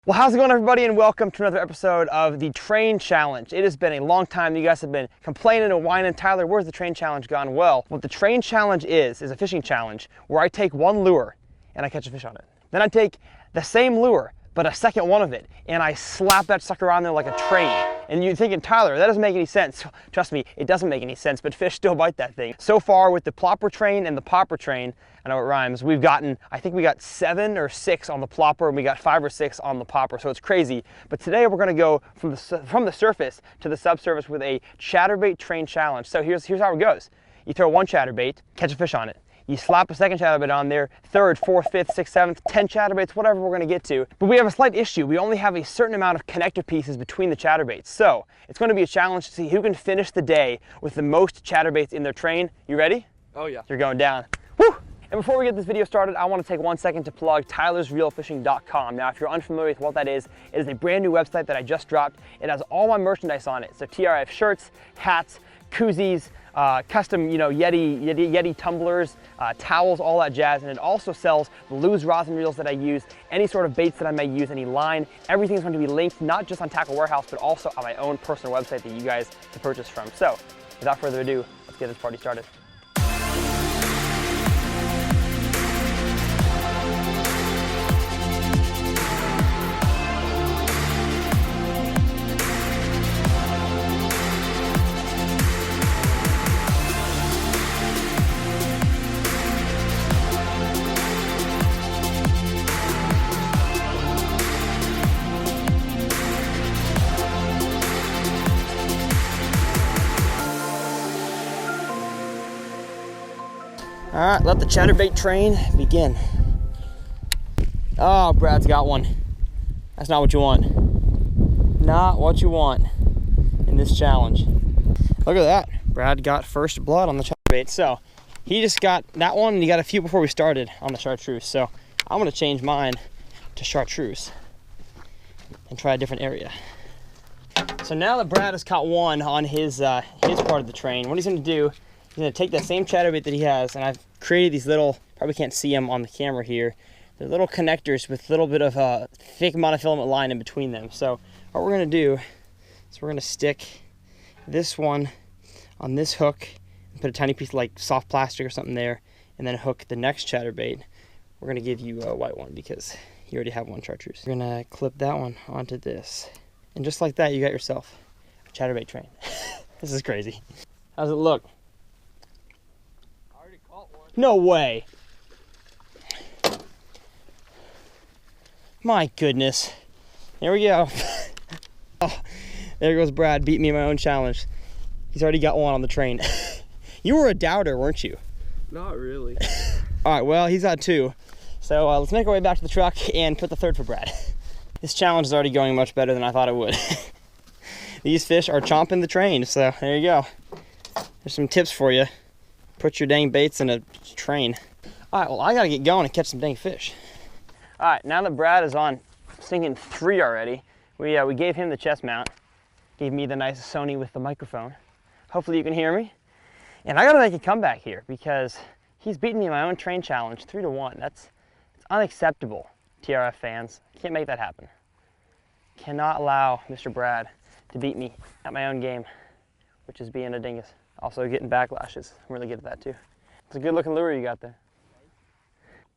Well, how's it going, everybody, and welcome to another episode of the Train Challenge. It has been a long time. You guys have been complaining and whining, Tyler, where's the Train Challenge gone? Well, what the Train Challenge is a fishing challenge where I take one lure and I catch a fish on it. Then I take the same lure, but a second one of it, and I slap that sucker on there like a train. And you're thinking, Tyler, that doesn't make any sense. Trust me, it doesn't make any sense, but fish still bite that thing. So far with the plopper train and the popper train, I know it rhymes, we've gotten, I think we got 7 or 6 on the plopper and we got 5 or 6 on the popper, so it's crazy. But today we're gonna go from the surface to the subsurface with a chatterbait train challenge. So here's how it goes. You throw one chatterbait, catch a fish on it. You slap a second chatterbait on there, 3rd, 4th, 5th, 6th, 7th, 10 chatterbaits, whatever we're gonna get to. But we have a slight issue. We only have a certain amount of connector pieces between the chatterbaits. So it's gonna be a challenge to see who can finish the day with the most chatterbaits in their train. You ready? Oh yeah. You're going down. Woo! And before we get this video started, I want to take 1 second to plug TylersReelFishing.com. Now, if you're unfamiliar with what that is, it is a brand new website that I just dropped. It has all my merchandise on it. So TRF shirts, hats, koozies, custom, Yeti tumblers, towels, all that jazz. And it also sells the lures, rods, and reels that I use, any sort of baits that I may use, any line. Everything is going to be linked, not just on Tackle Warehouse, but also on my own personal website that you guys can purchase from. So, without further ado, let's get this party started. All right, let the chatterbait train begin. Oh, Brad's got one. That's not what you want. Not what you want in this challenge. Look at that. Brad got first blood on the chatterbait. So he just got that one, and he got a few before we started on the chartreuse. So I'm gonna change mine to chartreuse and try a different area. So now that Brad has caught one on his part of the train, what he's gonna do, he's gonna take that same chatterbait that he has, and I've created these little, probably can't see them on the camera here, they're little connectors with a little bit of a thick monofilament line in between them. So what we're gonna do is we're gonna stick this one on this hook and put a tiny piece of like soft plastic or something there, and then hook the next chatterbait. We're gonna give you a white one because you already have one chartreuse. We're gonna clip that one onto this. And just like that, you got yourself a chatterbait train. This is crazy. How's it look? No way. My goodness. There we go. Oh, there goes Brad, beat me in my own challenge. He's already got one on the train. You were a doubter, weren't you? Not really. All right, well, he's got 2. So let's make our way back to the truck and put the 3rd for Brad. This challenge is already going much better than I thought it would. These fish are chomping the train, so there you go. There's some tips for you. Put your dang baits in a train. All right, well, I gotta get going and catch some dang fish. All right, now that Brad is on sinking 3 already, we gave him the chest mount, gave me the nice Sony with the microphone. Hopefully you can hear me. And I gotta make a comeback here because he's beaten me in my own train challenge 3-1. It's unacceptable, TRF fans. Can't make that happen. Cannot allow Mr. Brad to beat me at my own game, which is being a dingus. Also getting backlashes. I'm really good at that too. It's a good looking lure you got there.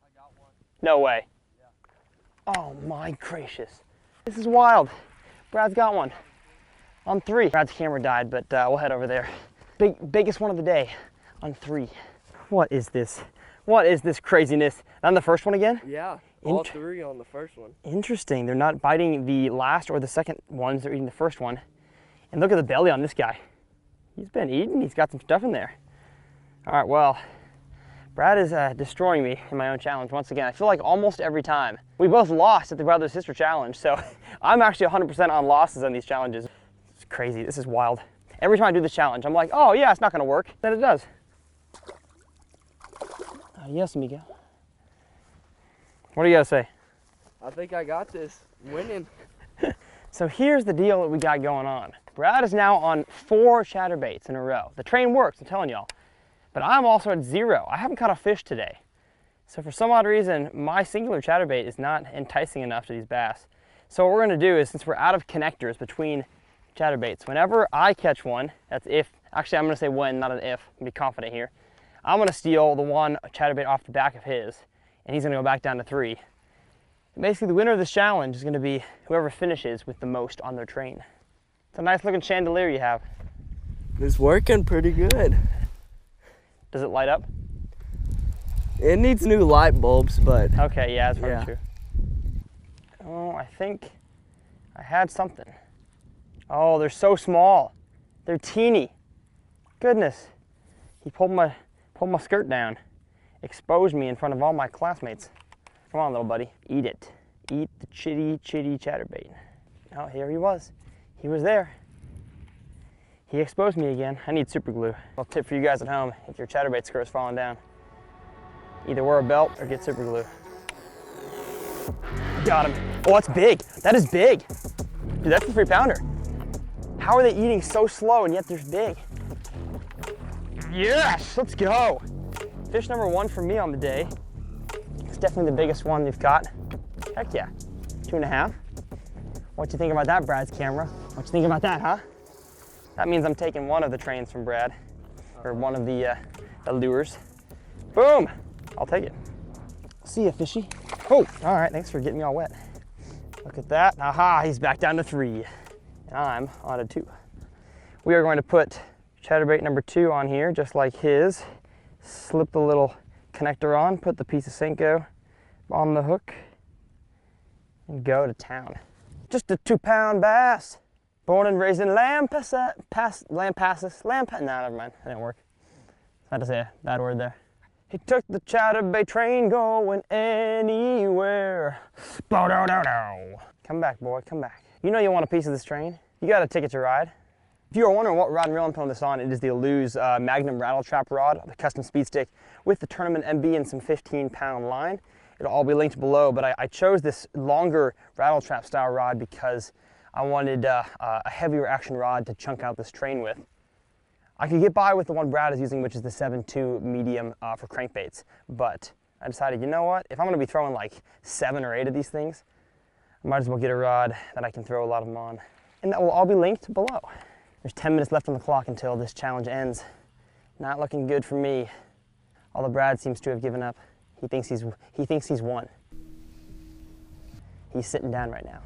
I got one. No way. Yeah. Oh my gracious. This is wild. Brad's got one on 3. Brad's camera died, but we'll head over there. Biggest one of the day on 3. What is this? What is this craziness? On the first one again? Yeah, all 3 on the first one. Interesting. They're not biting the last or the second ones. They're eating the first one. And look at the belly on this guy. He's been eating, he's got some stuff in there. All right, well, Brad is destroying me in my own challenge once again. I feel like almost every time. We both lost at the brother-sister challenge, so I'm actually 100% on losses on these challenges. It's crazy, this is wild. Every time I do this challenge, I'm like, oh yeah, it's not gonna work. Then it does. Yes, amigo. What do you gotta say? I think I got this. Winning. So here's the deal that we got going on. Brad is now on 4 chatterbaits in a row. The train works, I'm telling y'all. But I'm also at 0. I haven't caught a fish today. So for some odd reason, my singular chatterbait is not enticing enough to these bass. So what we're gonna do is, since we're out of connectors between chatterbaits, whenever I catch one, that's if, actually I'm gonna say when, not an if, be confident here. I'm gonna steal the one chatterbait off the back of his, and he's gonna go back down to 3. And basically the winner of this challenge is gonna be whoever finishes with the most on their train. It's a nice looking chandelier you have. It's working pretty good. Does it light up? It needs new light bulbs, but... Okay, yeah, that's probably true. Oh, I think I had something. Oh, they're so small. They're teeny. Goodness. He pulled my skirt down. Exposed me in front of all my classmates. Come on, little buddy. Eat it. Eat the chitty chatterbait. Oh, here he was. He was there. He exposed me again. I need super glue. A tip for you guys at home, if your chatterbait skirt is falling down, either wear a belt or get super glue. Got him. Oh, that's big. That is big. Dude, that's a 3-pounder. How are they eating so slow and yet they're big? Yes, let's go. Fish number 1 for me on the day. It's definitely the biggest one we've got. Heck yeah, 2.5. What you think about that, Brad's camera? What you think about that, huh? That means I'm taking one of the trains from Brad, or one of the lures. Boom, I'll take it. See ya, fishy. Oh, all right, thanks for getting me all wet. Look at that, aha, he's back down to 3. And I'm on to 2. We are going to put chatterbait number 2 on here, just like his. Slip the little connector on, put the piece of Senko on the hook, and go to town. Just a 2-pound bass. Born and raised in Lampasas. No, never mind, that didn't work. I had to say a bad word there. He took the chatterbait train going anywhere. Come back, boy, come back. You know you want a piece of this train. You got a ticket to ride. If you are wondering what rod and reel I'm putting this on, it is the Lose Magnum Rattle Trap rod, the custom speed stick with the Tournament MB and some 15-pound line. It'll all be linked below, but I chose this longer rattle trap style rod because I wanted a heavier action rod to chunk out this train with. I could get by with the one Brad is using, which is the 7.2 medium for crankbaits, but I decided, you know what? If I'm gonna be throwing like 7 or 8 of these things, I might as well get a rod that I can throw a lot of them on. And that will all be linked below. There's 10 minutes left on the clock until this challenge ends. Not looking good for me. Although Brad seems to have given up. He thinks he's won. He's sitting down right now.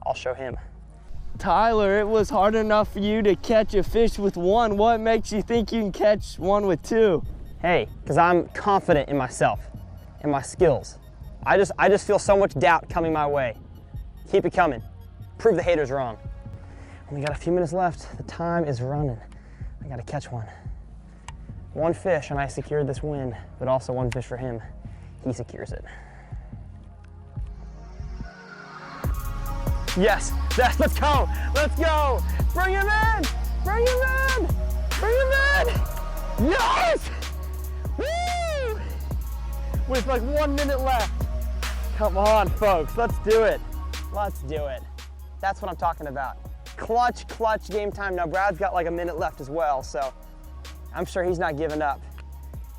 I'll show him. Tyler, it was hard enough for you to catch a fish with 1. What makes you think you can catch one with 2? Hey, because I'm confident in myself, in my skills. I just feel so much doubt coming my way. Keep it coming. Prove the haters wrong. We got a few minutes left. The time is running. I gotta catch one. 1 fish and I secured this win, but also 1 fish for him. He secures it. Yes, let's go, let's go. Bring him in, bring him in, bring him in. Yes! Woo! With like 1 minute left. Come on, folks, let's do it. Let's do it. That's what I'm talking about. Clutch game time. Now Brad's got like a minute left as well, so I'm sure he's not giving up.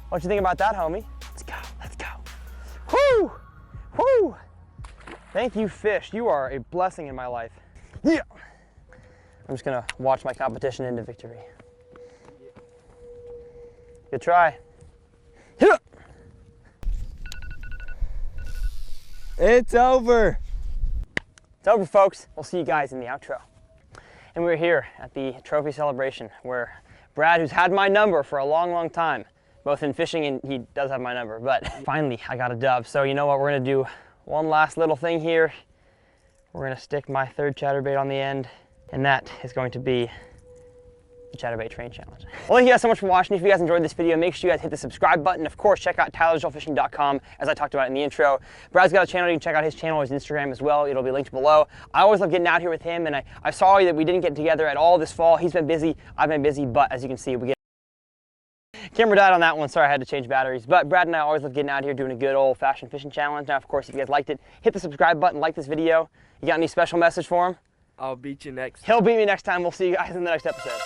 What you think about that, homie? Let's go, let's go. Whoo, whoo. Thank you, fish. You are a blessing in my life. Yeah. I'm just gonna watch my competition into victory. Good try. Yeah. It's over. It's over, folks. We'll see you guys in the outro. And we're here at the trophy celebration where Brad, who's had my number for a long time, both in fishing and he does have my number, but finally I got a dub. So you know what, we're gonna do one last little thing here. We're gonna stick my 3rd chatterbait on the end, and that is going to be the Chatterbait Train Challenge. Well, thank you guys so much for watching. If you guys enjoyed this video, make sure you guys hit the subscribe button. Of course, check out TylersReelFishing.com, as I talked about in the intro. Brad's got a channel. You can check out his channel, his Instagram as well. It'll be linked below. I always love getting out here with him, and I saw that we didn't get together at all this fall. He's been busy, I've been busy, but as you can see, we get camera died on that one. Sorry, I had to change batteries. But Brad and I always love getting out here doing a good old-fashioned fishing challenge. Now, of course, if you guys liked it, hit the subscribe button, like this video. You got any special message for him? I'll beat you next time. He'll beat me next time. We'll see you guys in the next episode.